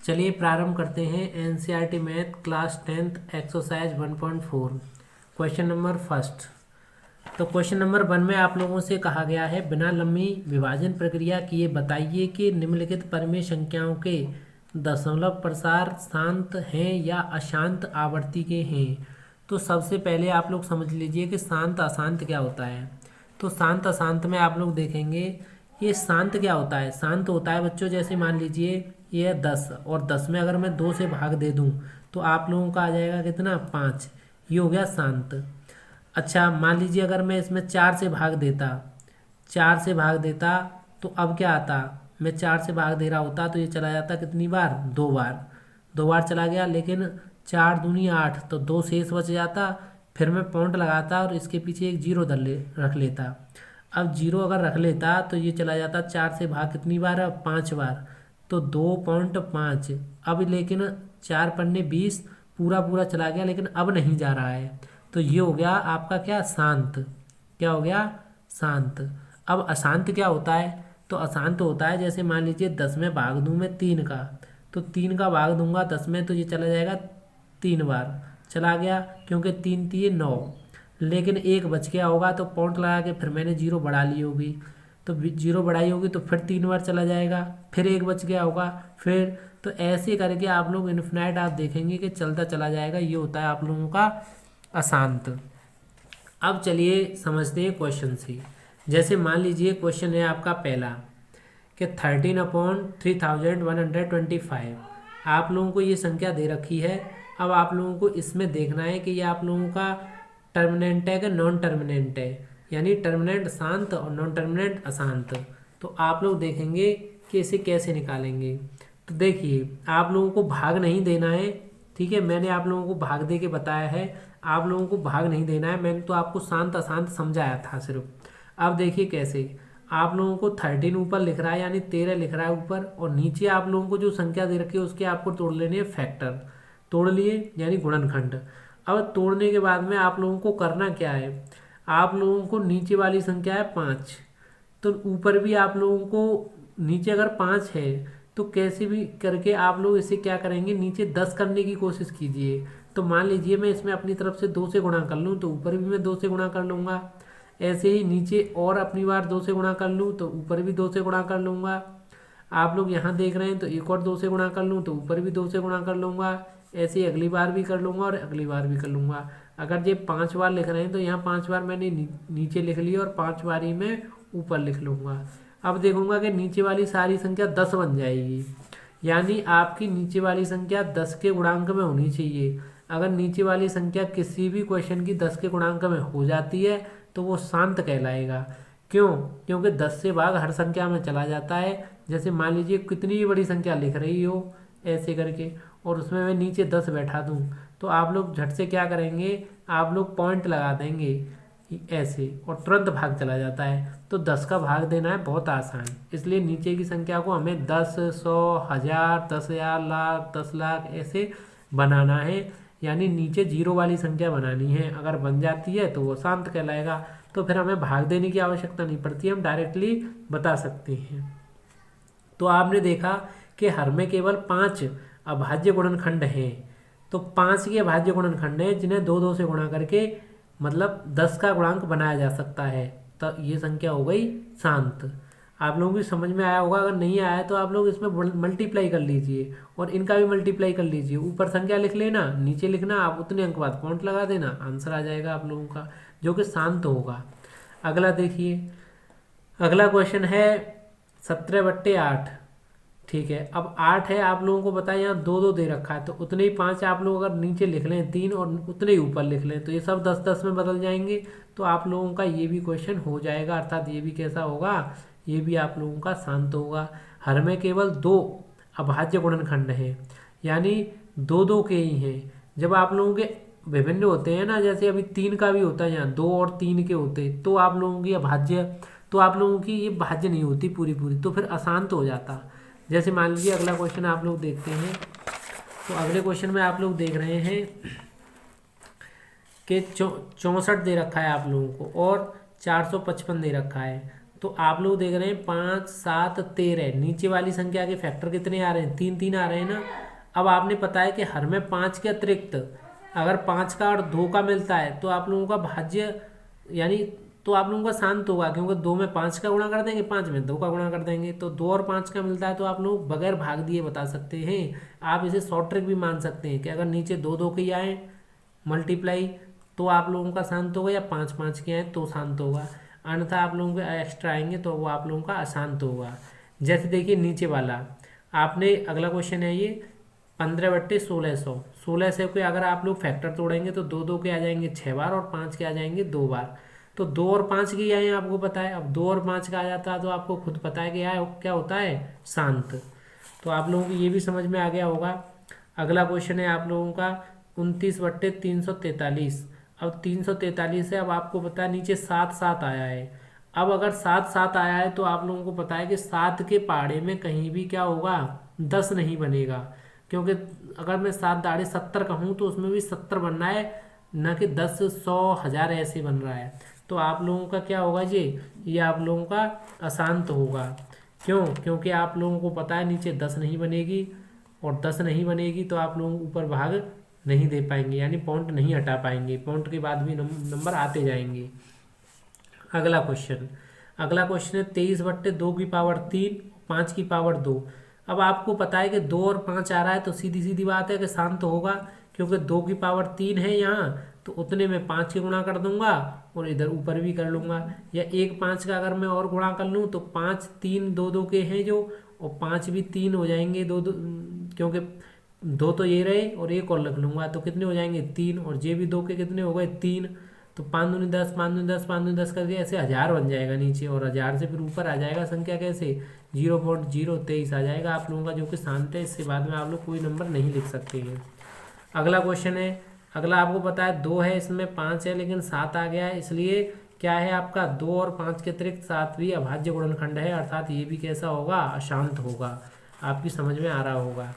चलिए प्रारंभ करते हैं NCERT math class 10th exercise 1.4 question number first. तो क्वेश्चन नंबर 1 में आप लोगों से कहा गया है बिना लंबी विभाजन प्रक्रिया किए बताइए कि निम्नलिखित परिमेय संख्याओं के दशमलव प्रसार शांत हैं या अशांत आवर्ती के हैं। तो सबसे पहले आप लोग समझ लीजिए कि शांत अशांत क्या होता है। तो शांत अशांत में आप लोग देखेंगे ये शांत क्या होता है। शांत होता है बच्चों, जैसे मान लीजिए ये 10 और 10 में अगर मैं 2 से भाग दे दूं तो आप लोगों का आ जाएगा कितना 5। ये हो गया शांत। अच्छा मान लीजिए अगर मैं इसमें 4 से भाग देता, 4 से भाग देता तो अब क्या आता, मैं 4 से भाग दे रहा होता तो ये चला जाता कितनी बार, 2 बार, 2 बार चला गया। लेकिन 4 दूनी 8 तो 2 शेष बच जाता। फिर मैं पॉइंट लगाता और इसके पीछे एक जीरो रख लेता। अब जीरो अगर रख लेता तो ये चला जाता 4 से भाग कितनी बार, अब 5 बार, तो 2.5। अब लेकिन 4 पन्ने 20 पूरा पूरा चला गया, लेकिन अब नहीं जा रहा है। तो ये हो गया आपका क्या, शांत। क्या हो गया, शांत। अब अशांत क्या होता है, तो अशांत होता है जैसे मान लीजिए 10 में भाग दूं मैं 3 का, तो 3 का भाग दूंगा 10 में तो ये चला जाएगा 3 बार चला गया, क्योंकि 3 3 9। लेकिन एक बच गया होगा तो पॉइंट लगा के फिर मैंने जीरो बढ़ा ली होगी, तो जीरो बढ़ाई होगी तो फिर 3 बार चला जाएगा, फिर एक बच गया होगा फिर। तो ऐसे करके आप लोग इन्फिनाइट आप देखेंगे कि चलता चला जाएगा। ये होता है आप लोगों का अशांत। अब चलिए समझते हैं क्वेश्चन से। जैसे मान लीजिए क्वेश्चन है आपका पहला कि 13/3125। आप लोगों को ये संख्या दे रखी है। अब आप लोगों को इसमें देखना है कि ये आप लोगों का टर्मिनेंट है कि नॉन टर्मिनेंट है, यानी टर्मिनेंट शांत और नॉन टर्मिनेंट अशांत। तो आप लोग देखेंगे कि इसे कैसे निकालेंगे। तो देखिए आप लोगों को भाग नहीं देना है, ठीक है। मैंने आप लोगों को भाग दे के बताया है, आप लोगों को भाग नहीं देना है। मैंने तो आपको शांत अशांत समझाया था सिर्फ। अब देखिए कैसे, आप लोगों को 13 ऊपर लिख रहा है यानी 13 लिख रहा है ऊपर, और नीचे आप लोगों को जो संख्या दे रखी है उसके आपको तोड़ लेने हैं फैक्टर। तोड़ लिए यानी गुणनखंड। अब तोड़ने के बाद में आप लोगों को करना क्या है, आप लोगों को नीचे वाली संख्या है 5, तो ऊपर भी आप लोगों को नीचे अगर 5 है तो कैसे भी करके आप लोग इसे क्या करेंगे, नीचे 10 करने की कोशिश कीजिए। तो मान लीजिए मैं इसमें अपनी तरफ से 2 से गुणा कर लूँ तो ऊपर भी मैं 2 से गुणा कर लूँगा। ऐसे ही नीचे और अपनी बार 2 से गुणा कर लूँ तो ऊपर भी 2 से गुणा कर लूँगा। आप लोग यहाँ देख रहे हैं तो एक और 2 से गुणा कर लूँ तो ऊपर भी 2 से गुणा कर लूँगा। ऐसे ही अगली बार भी कर लूँगा और अगली बार भी कर लूँगा। अगर ये 5 बार लिख रहे हैं तो यहाँ 5 बार मैंने नीचे लिख लिया और 5 बार ही मैं ऊपर लिख लूँगा। अब देखूँगा कि नीचे वाली सारी संख्या 10 बन जाएगी, यानी आपकी नीचे वाली संख्या 10 के गुणांक में होनी चाहिए। अगर नीचे वाली संख्या किसी भी क्वेश्चन की 10 के गुणांक में हो जाती है तो वो शांत कहलाएगा। क्यों, क्योंकि 10 से भाग हर संख्या में चला जाता है। जैसे मान लीजिए कितनी भी बड़ी संख्या लिख रही हो ऐसे करके, और उसमें मैं नीचे 10 बैठा दूं तो आप लोग झट से क्या करेंगे, आप लोग पॉइंट लगा देंगे ऐसे और तुरंत भाग चला जाता है। तो 10 का भाग देना है बहुत आसान, इसलिए नीचे की संख्या को हमें 10, 100, 1000, 10,000, लाख, 10 लाख ऐसे बनाना है, यानी नीचे जीरो वाली संख्या बनानी है। अगर बन जाती है तो वो शांत कहलाएगा। तो फिर हमें भाग देने की आवश्यकता नहीं पड़ती, हम डायरेक्टली बता सकते हैं। तो आपने देखा कि हर में केवल 5 अभाज्य गुणनखंड हैं। तो 5 के अभाज्य गुणनखंड हैं जिन्हें 2 2 से गुणा करके मतलब 10 का गुणांक बनाया जा सकता है। तो ये संख्या हो गई शांत। आप लोगों की समझ में आया होगा, अगर नहीं आया तो आप लोग इसमें मल्टीप्लाई कर लीजिए और इनका भी मल्टीप्लाई कर लीजिए। ऊपर संख्या लिख लेना, नीचे लिखना, आप उतने अंक बाद पॉइंट लगा देना, आंसर आ जाएगा आप लोगों का, जो कि शांत होगा। अगला देखिए, अगला क्वेश्चन है 17/8। ठीक है, अब 8 है, आप लोगों को बताया यहाँ 2 2 दे रखा है, तो उतने ही 5 आप लोग अगर नीचे लिख लें 3 और उतने ही ऊपर लिख लें तो ये सब 10 10 में बदल जाएंगे। तो आप लोगों का ये भी क्वेश्चन हो जाएगा, अर्थात ये भी कैसा होगा, ये भी आप लोगों का शांत होगा। हर में केवल 2 अभाज्य गुणनखंड हैं, यानी 2 2 के ही हैं। जब आप लोगों के विभिन्न होते हैं ना, जैसे अभी 3 का भी होता है, यहाँ 2 और 3 के होते तो आप लोगों की अभाज्य, तो आप लोगों की ये भाज्य नहीं होती पूरी पूरी, तो फिर अशांत हो जाता। जैसे मान लीजिए अगला क्वेश्चन आप लोग देखते हैं, तो अगले क्वेश्चन में आप लोग देख रहे हैं कि 64 दे रखा है आप लोगों को और 455 दे रखा है। तो आप लोग देख रहे हैं 5 7 13, नीचे वाली संख्या के फैक्टर कितने आ रहे हैं, 3 3 आ रहे हैं ना। अब आपने पता है कि हर में 5 के अतिरिक्त अगर 5 का और 2 का मिलता है तो आप लोगों का भाज्य यानी तो आप लोगों का शांत होगा, क्योंकि 2 में 5 का गुणा कर देंगे, 5 में 2 का गुणा कर देंगे, तो 2 और 5 का मिलता है तो आप लोग बगैर भाग दिए बता सकते हैं। आप इसे शॉर्ट ट्रिक भी मान सकते हैं कि अगर नीचे 2 2 के आए मल्टीप्लाई तो आप लोगों का शांत होगा, या 5 5 के आए तो शांत होगा, अन्यथा आप लोगों के एक्स्ट्रा आएंगे तो वो आप लोगों का अशांत होगा। जैसे देखिए नीचे वाला आपने अगला क्वेश्चन है ये 15/1600, 1600 के अगर आप लोग फैक्टर तोड़ेंगे तो 2 2 के आ जाएंगे 6 बार और 5 के आ जाएंगे 2 बार। तो 2 और 5 के आए आपको पता है, अब 2 और 5 का आ जाता है तो आपको खुद पता है कि क्या होता है, शांत। तो आप लोगों को ये भी समझ में आ गया होगा। अगला क्वेश्चन है आप लोगों का 29/343। अब 343 है, अब आपको पता है नीचे 7 7 आया है। अब अगर 7 7 आया है तो आप लोगों को पता है कि 7 के पहाड़े में कहीं भी क्या होगा, 10 नहीं बनेगा, क्योंकि अगर मैं 7 दाड़े 70 का हूँ तो उसमें भी 70 बनना है, न कि 10 100 1000 ऐसे बन रहा है। तो आप लोगों का क्या होगा जी, ये आप लोगों का अशांत होगा। क्यों? क्योंकि आप लोगों को पता है नीचे 10 नहीं बनेगी, और 10 नहीं बनेगी तो आप लोग ऊपर भाग नहीं दे पाएंगे, यानी पॉइंट नहीं हटा पाएंगे, पॉइंट के बाद भी नंबर आते जाएंगे। अगला क्वेश्चन है 23/2 की पावर 3 5 की पावर 2। अब आपको पता है कि 2 और 5 आ रहा है तो सीधी सीधी बात है कि शांत होगा, क्योंकि 2 की पावर 3 है यहाँ, तो उतने में 5 के गुणा कर दूंगा और इधर ऊपर भी कर लूंगा, या 1 5 का अगर मैं और गुणा कर लूँ तो 5 3 2 2 के हैं जो, और 5 भी 3 हो जाएंगे 2 2, क्योंकि 2 तो ये रहे और 1 और रख लूंगा तो कितने हो जाएंगे 3, और ये भी 2 के कितने हो गए 3, तो 5 दूनी 10 5 दूनी 10 5 दूनी 10 करके ऐसे 1000 बन जाएगा नीचे, और 1000 से फिर ऊपर आ जाएगा संख्या कैसे 0.023 आ जाएगा आप लोगों का, जो कि शांत है। इससे बाद में आप लोग कोई नंबर नहीं लिख सकते हैं। अगला क्वेश्चन है, अगला आपको पता है 2 है, इसमें 5 है लेकिन 7 आ गया है, इसलिए क्या है आपका 2 और 5 के अतिरिक्त 7 भी अभाज्य गुणनखंड है, अर्थात ये भी कैसा होगा, अशांत होगा। आपकी समझ में आ रहा होगा।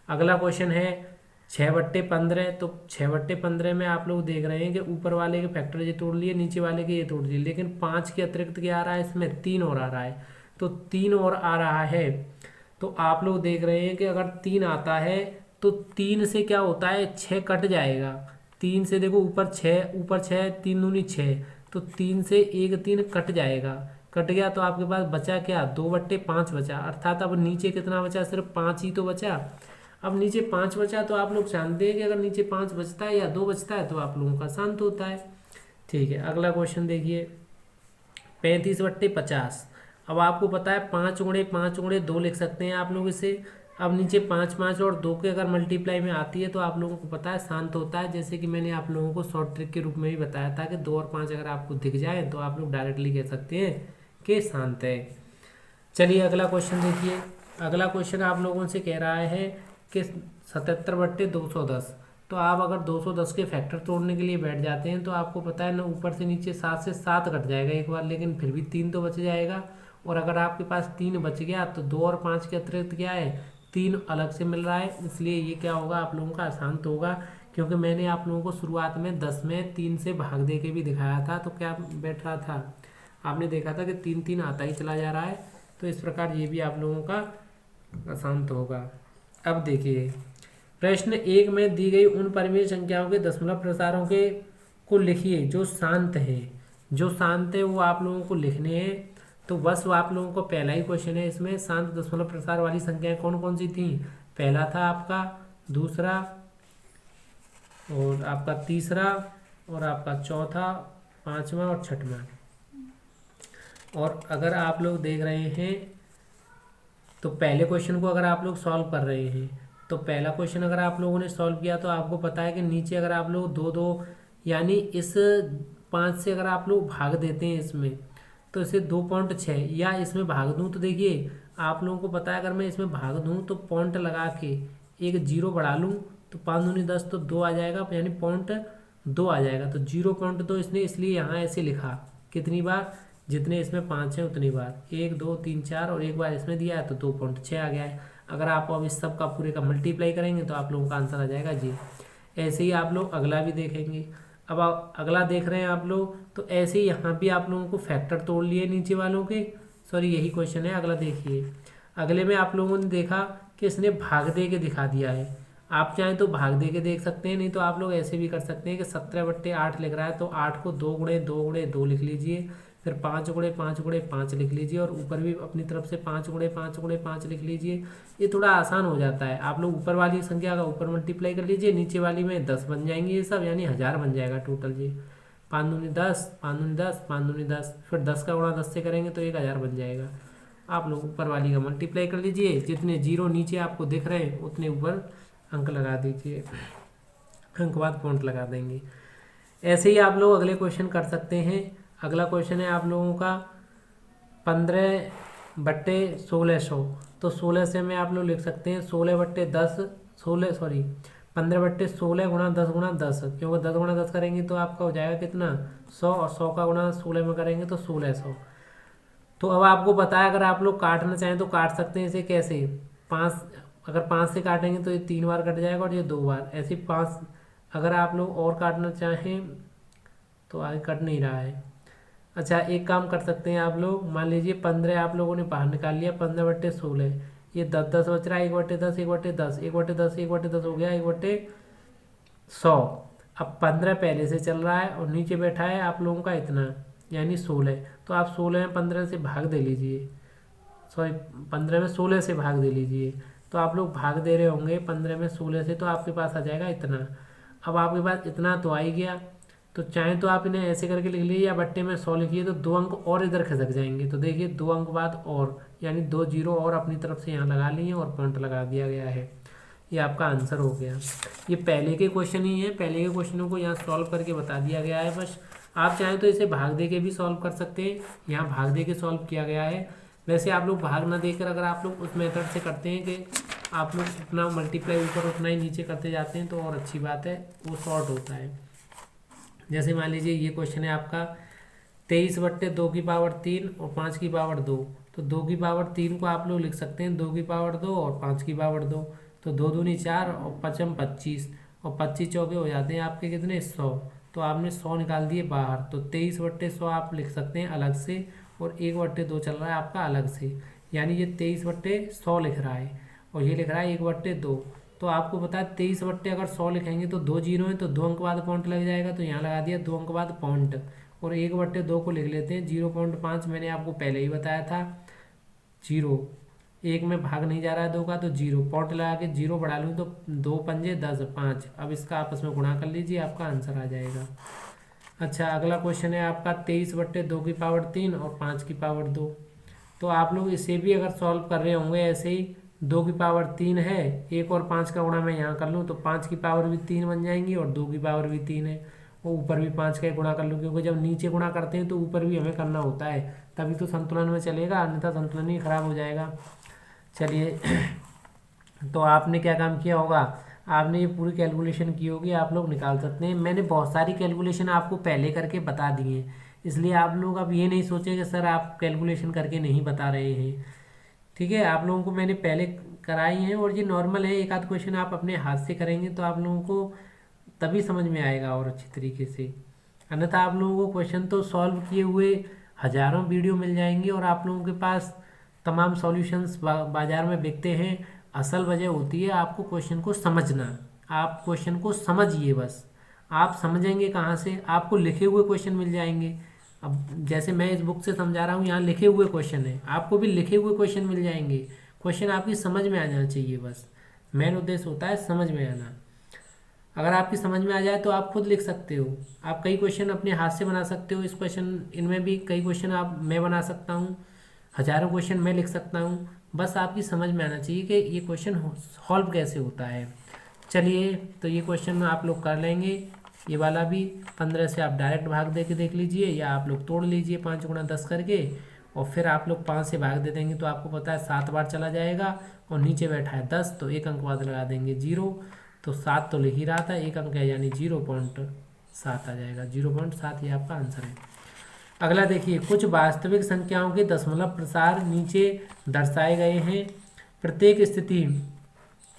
अगला क्वेश्चन है 6/15। तो 6/15 में आप लोग देख रहे हैं कि ऊपर वाले के फैक्टर ये तोड़ लिए, नीचे वाले के ये तोड़ लिए, लेकिन 5 के अतिरिक्त क्या आ रहा है, इसमें 3 और आ रहा है, तो 3 और आ रहा है। तो आप लोग देख रहे हैं कि अगर 3 आता है तो 3 से क्या होता है, 6 कट जाएगा। 3 से देखो ऊपर 6 3 दूनी 6, तो 3 से 1 3 कट जाएगा, कट गया तो आपके पास बचा क्या, 2/5 बचा, अर्थात अब नीचे कितना बचा, सिर्फ 5 ही तो बचा। अब नीचे 5 बचा तो आप लोग जानते हैं कि अगर नीचे 5 बचता है या 2 बचता है तो आप लोगों का शांत होता है। ठीक है, अगला क्वेश्चन देखिए 35/50। अब आपको पता है 5 गुणे 5 गुणे 2 लिख सकते हैं आप लोग इसे। अब नीचे 5 5 और 2 के अगर मल्टीप्लाई में आती है तो आप लोगों को पता है शांत होता है, जैसे कि मैंने आप लोगों को शॉर्ट ट्रिक के रूप में भी बताया था कि 2 और 5 अगर आपको दिख जाए तो आप लोग डायरेक्टली कह सकते हैं कि शांत है। चलिए अगला क्वेश्चन देखिए। अगला क्वेश्चन आप लोगों से कह रहा है कि 77/210। तो आप अगर 210 के फैक्टर तोड़ने के लिए बैठ जाते हैं तो आपको पता है ना, ऊपर से नीचे 7 से 7 कट जाएगा एक बार, लेकिन फिर भी 3 तो बच जाएगा, और अगर आपके पास 3 बच गया तो 2 और 5 के अतिरिक्त क्या है, 3 अलग से मिल रहा है, इसलिए ये क्या होगा, आप लोगों का अशांत होगा। क्योंकि मैंने आप लोगों को शुरुआत में 10 में 3 से भाग दे के भी दिखाया था, तो क्या बैठ रहा था, आपने देखा था कि 3 3 आता ही चला जा रहा है। तो इस प्रकार ये भी आप लोगों का अशांत होगा। अब देखिए प्रश्न 1 में दी गई उन परिमेय संख्याओं के दशमलव प्रसारों के को लिखिए जो शांत है। जो शांत है वो आप लोगों को लिखने हैं। तो बस वो आप लोगों को पहला ही क्वेश्चन है, इसमें शांत दशमलव प्रसार वाली संख्याएं कौन कौन सी थी। पहला था आपका, दूसरा और आपका तीसरा और आपका चौथा, पांचवा और छठवां। और अगर आप लोग देख रहे हैं तो पहले क्वेश्चन को अगर आप लोग सॉल्व कर रहे हैं तो पहला क्वेश्चन अगर आप लोगों ने सॉल्व किया तो आपको पता है कि नीचे अगर आप लोग 2 2 यानी इस 5 से अगर आप लोग भाग देते हैं इसमें, तो इसे 2.6 या इसमें भाग दूं तो देखिए आप लोगों को पता है, अगर मैं इसमें भाग दूं तो पॉइंट लगा के एक 0 बढ़ा लूं तो 5 दूनी 10 तो 2 आ जाएगा, यानी 0.2 आ जाएगा। तो 0.2 इसने इसलिए यहाँ ऐसे लिखा, कितनी बार, जितने इसमें 5 हैं उतनी बार, 1 2 3 4 और एक बार इसमें दिया है तो 2.6 आ गया है। अगर आप अब इस सब का पूरे का मल्टीप्लाई करेंगे तो आप लोगों का आंसर आ जाएगा जी। ऐसे ही आप लोग अगला भी देखेंगे। अब अगला देख रहे हैं आप लोग, तो ऐसे ही यहाँ भी आप लोगों को फैक्टर तोड़ लिए नीचे वालों के। सॉरी, यही क्वेश्चन है। अगला देखिए, अगले में आप लोगों ने देखा कि इसने भाग दे के दिखा दिया है। आप चाहें तो भाग दे के देख सकते हैं, नहीं तो आप लोग ऐसे भी कर सकते हैं कि 17/8 लिख रहा है तो 8 को 2 गुणे 2 गुणे 2 लिख लीजिए, फिर 5 गुणे 5 गुणे 5 लिख लीजिए, और ऊपर भी अपनी तरफ से 5 गुणे 5 गुणे 5 लिख लीजिए। ये थोड़ा आसान हो जाता है। आप लोग ऊपर वाली संख्या का ऊपर मल्टीप्लाई कर लीजिए, नीचे वाली में 10 बन जाएंगे ये सब, यानी 1000 बन जाएगा टोटल जी। 5 दूनी 10, 5 दूनी 10, 5 दूनी 10, फिर 10 का गुणा 10 से करेंगे तो 1000 बन जाएगा। आप लोग ऊपर वाली का मल्टीप्लाई कर लीजिए, जितने जीरो नीचे आपको दिख रहे हैं उतने ऊपर अंक लगा दीजिए, अंक बाद पॉइंट लगा देंगे। ऐसे ही आप लोग अगले क्वेश्चन कर सकते हैं। अगला क्वेश्चन है आप लोगों का 15/1600। तो 16 से में आप लोग लिख सकते हैं 16/10, 15/16 गुणा 10 गुणा 10, क्योंकि 10 गुणा 10 करेंगे तो आपका हो जाएगा कितना 100, और 100 का गुणा 16 में करेंगे तो 1600। तो अब आपको पता है, अगर आप लोग काटना चाहें तो काट सकते हैं इसे कैसे। 5, अगर 5 से काटेंगे तो ये 3 बार कट जाएगा और ये 2 बार, ऐसे 5। अगर आप लोग और काटना चाहें तो आगे कट नहीं रहा है। अच्छा, एक काम कर सकते हैं आप लोग, मान लीजिए 15 आप लोगों ने बाहर निकाल लिया, 15/16, ये 10 बच रहा है, 1/10, 1/10, 1/10, 1/10 हो गया 1/100। अब 15 पहले से चल रहा है और नीचे बैठा है आप लोगों का इतना, यानी 16। तो आप 16 में 15 से भाग दे लीजिए, सॉरी 15 में 16 से भाग दे लीजिए। तो आप लोग भाग दे रहे होंगे 15 में 16 से, तो आपके पास आ जाएगा इतना। अब आपके पास इतना तो आ ही गया, तो चाहे तो आप इन्हें ऐसे करके लिख लीजिए, या बट्टे में 100 लिखिए तो 2 अंक और इधर खिसक जाएंगे। तो देखिए 2 अंक बाद और, यानी 2 जीरो और अपनी तरफ से यहाँ लगा लिए और पॉइंट लगा दिया गया है। ये आपका आंसर हो गया। ये पहले के क्वेश्चन ही है, पहले के क्वेश्चनों को यहाँ सॉल्व करके बता दिया गया है बस। आप चाहें तो इसे भाग दे के भी सॉल्व कर सकते हैं, यहाँ भाग दे के सॉल्व किया गया है। वैसे आप लोग भाग ना देकर अगर आप लोग उस मेथड से करते हैं कि आप लोग उतना मल्टीप्लाई ऊपर उतना ही नीचे करते जाते हैं तो और अच्छी बात है, वो शॉर्ट होता है। जैसे मान लीजिए ये क्वेश्चन है आपका 23/2 और 5/2। तो 2/3 को आप लोग लिख सकते हैं 2/2 और 5/2। तो 2 दूनी 4 और 5 25, और 25 चौके हो जाते हैं आपके कितने 100। तो आपने 100 निकाल दिए बाहर, तो 23/100 आप लिख सकते हैं अलग से, और 1/2 चल रहा है आपका अलग से, यानी ये 23/100 लिख रहा है, और ये लिख रहा है 1/2। तो आपको पता है 23 बट्टे अगर 100 लिखेंगे तो 2 जीरो हैं, तो 2 अंक बाद पॉइंट लग जाएगा, तो यहाँ लगा दिया 2 अंक बाद पॉइंट। और 1/2 को लिख लेते हैं 0.5, मैंने आपको पहले ही बताया था। 0 1 में भाग नहीं जा रहा है 2 का, तो 0 पॉइंट लगा के 0 बढ़ा लूँ तो 2 पंजे 10, 5। अब इसका आपस में गुणा कर लीजिए, आपका आंसर आ जाएगा। अच्छा, अगला क्वेश्चन है आपका 23/2 और 5/2। तो आप लोग इसे भी अगर सॉल्व कर रहे होंगे ऐसे ही, 2/3 है, 1 और 5 का गुणा मैं यहाँ कर लूँ तो 5/3 बन जाएंगी, और 2/3 है, और ऊपर भी 5 का गुणा कर लूँ, क्योंकि जब नीचे गुणा करते हैं तो ऊपर भी हमें करना होता है, तभी तो संतुलन में चलेगा, अन्यथा संतुलन ही खराब हो जाएगा। चलिए तो आपने क्या काम किया होगा, आपने ये पूरी कैलकुलेशन की होगी, आप लोग निकाल सकते हैं। मैंने बहुत सारी कैलकुलेशन आपको पहले करके बता दी है, इसलिए आप लोग अब ये नहीं सोचें कि सर आप कैलकुलेशन करके नहीं बता रहे हैं। ठीक है, आप लोगों को मैंने पहले कराई हैं, और ये नॉर्मल है। एक आध क्वेश्चन आप अपने हाथ से करेंगे तो आप लोगों को तभी समझ में आएगा और अच्छी तरीके से, अन्यथा आप लोगों को क्वेश्चन तो सॉल्व किए हुए हज़ारों वीडियो मिल जाएंगे और आप लोगों के पास तमाम सॉल्यूशंस बाज़ार में बिकते हैं। असल वजह होती है आपको क्वेश्चन को समझना। आप क्वेश्चन को समझिए, बस आप समझेंगे कहाँ से, आपको लिखे हुए क्वेश्चन मिल जाएंगे। अब जैसे मैं इस बुक से समझा रहा हूँ, यहाँ लिखे हुए क्वेश्चन है, आपको भी लिखे हुए क्वेश्चन मिल जाएंगे। क्वेश्चन आपकी समझ में आ जाना चाहिए, बस मेन उद्देश्य होता है समझ में आना। अगर आपकी समझ में आ जाए तो आप खुद लिख सकते हो, आप कई क्वेश्चन अपने हाथ से बना सकते हो। इस क्वेश्चन इनमें भी कई क्वेश्चन आप मैं बना सकता हूँ, हज़ारों क्वेश्चन मैं लिख सकता हूँ, बस आपकी समझ में आना चाहिए कि ये क्वेश्चन सॉल्व कैसे होता है। चलिए, तो ये क्वेश्चन आप लोग कर लेंगे। ये वाला भी 15 से आप डायरेक्ट भाग दे के देख लीजिए, या आप लोग तोड़ लीजिए 5 गुणा 10 करके, और फिर आप लोग 5 से भाग दे देंगे तो आपको पता है 7 बार चला जाएगा, और नीचे बैठा है 10, तो 1 अंक बाद लगा देंगे 0। तो 7 तो लिख ही रहा था, 1 अंक है यानी 0.7 आ जाएगा। 0.7 ये आपका आंसर है। अगला देखिए, कुछ वास्तविक संख्याओं के दशमलव प्रसार नीचे दर्शाए गए हैं। प्रत्येक स्थिति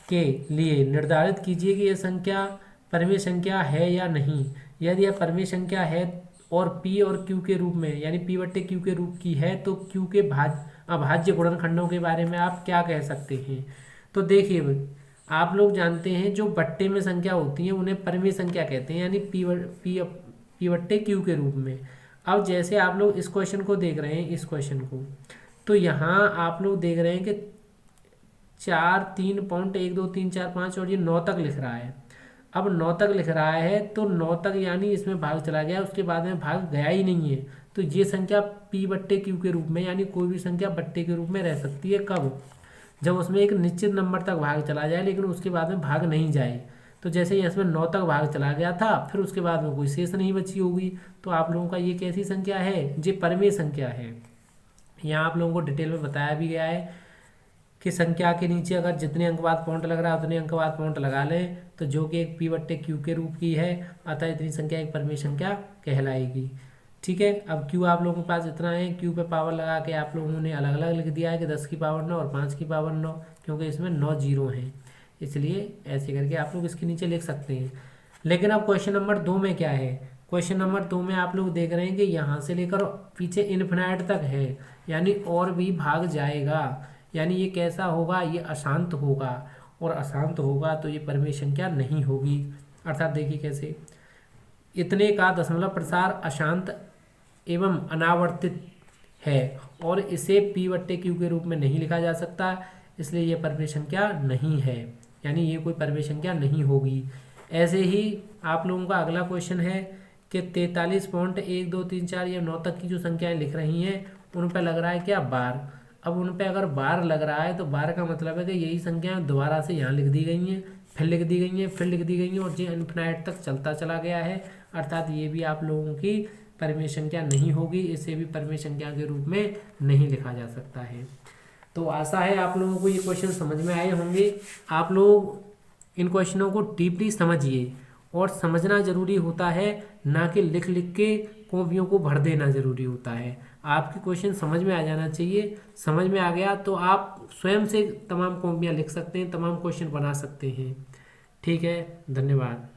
के लिए निर्धारित कीजिए कि यह संख्या परिमेय संख्या है या नहीं। यदि यह परिमेय संख्या है और p और q के रूप में यानी p बट्टे q के रूप की है तो q के अभाज्य गुणनखंडों के बारे में आप क्या कह सकते हैं। तो देखिए आप लोग जानते हैं जो बट्टे में संख्या होती है उन्हें परिमेय संख्या कहते हैं, यानी p बट्टे q के रूप में। अब जैसे आप लोग इस क्वेश्चन को देख रहे हैं, इस क्वेश्चन को, तो यहाँ आप लोग देख रहे हैं कि 4 3 पॉइंट 1 2 3 4 5 और ये 9 तक लिख रहा है। अब 9 तक लिख रहा है तो 9 तक यानी इसमें भाग चला गया, उसके बाद में भाग गया ही नहीं है। तो ये संख्या p बट्टे क्यू के रूप में यानी कोई भी संख्या बट्टे के रूप में रह सकती है। कब? जब उसमें एक निश्चित नंबर तक भाग चला जाए लेकिन उसके बाद में भाग नहीं जाए। तो जैसे इसमें 9 तक भाग चला गया था, फिर उसके बाद में कोई शेष नहीं बची होगी, तो आप लोगों का ये कैसी संख्या है? ये परिमेय संख्या है। यहाँ आप लोगों को डिटेल में बताया भी गया है कि संख्या के नीचे अगर जितने अंक बाद पॉइंट लग रहा है उतने अंक बाद पॉइंट लगा लें, तो जो कि एक p बट्टे क्यू के रूप की है, अतः इतनी संख्या एक परिमेय संख्या कहलाएगी। ठीक है, अब q आप लोगों के पास इतना है, q पे पावर लगा के आप लोगों ने अलग अलग लिख दिया है कि 10 की पावर 9 और 5 की पावर 9, क्योंकि इसमें 9 जीरो हैं, इसलिए ऐसे करके आप लोग इसके नीचे लिख सकते हैं। लेकिन अब क्वेश्चन नंबर 2 में क्या है? क्वेश्चन नंबर 2 में आप लोग देख रहे हैं कि यहाँ से लेकर पीछे इन्फिनाइट तक है, यानी और भी भाग जाएगा, यानी ये कैसा होगा? ये अशांत होगा, और अशांत होगा तो ये परिमेय संख्या नहीं होगी। अर्थात देखिए कैसे, इतने का दशमलव प्रसार अशांत एवं अनावर्तित है और इसे p बट्टे क्यू के रूप में नहीं लिखा जा सकता, इसलिए ये परिमेय संख्या नहीं है, यानी ये कोई परिमेय संख्या नहीं होगी। ऐसे ही आप लोगों का अगला क्वेश्चन है कि 43.1234 या 9 तक की जो संख्याएं लिख रही हैं उन पर लग रहा है क्या? बार। अब उन पे अगर बार लग रहा है तो बार का मतलब है कि यही संख्याएं दोबारा से यहाँ लिख दी गई हैं, फिर लिख दी गई हैं, फिर लिख दी गई हैं, और ये इन्फिनाइट तक चलता चला गया है। अर्थात ये भी आप लोगों की परिमेय संख्या नहीं होगी, इसे भी परिमेय संख्या के रूप में नहीं लिखा जा सकता है। तो आशा है आप लोगों को ये क्वेश्चन समझ में आए होंगे। आप लोग इन क्वेश्चनों को डीपली समझिए, और समझना जरूरी होता है, ना कि लिख लिख के कॉपियों को भर देना जरूरी होता है। आपके क्वेश्चन समझ में आ जाना चाहिए। समझ में आ गया तो आप स्वयं से तमाम कॉपियाँ लिख सकते हैं, तमाम क्वेश्चन बना सकते हैं। ठीक है, धन्यवाद।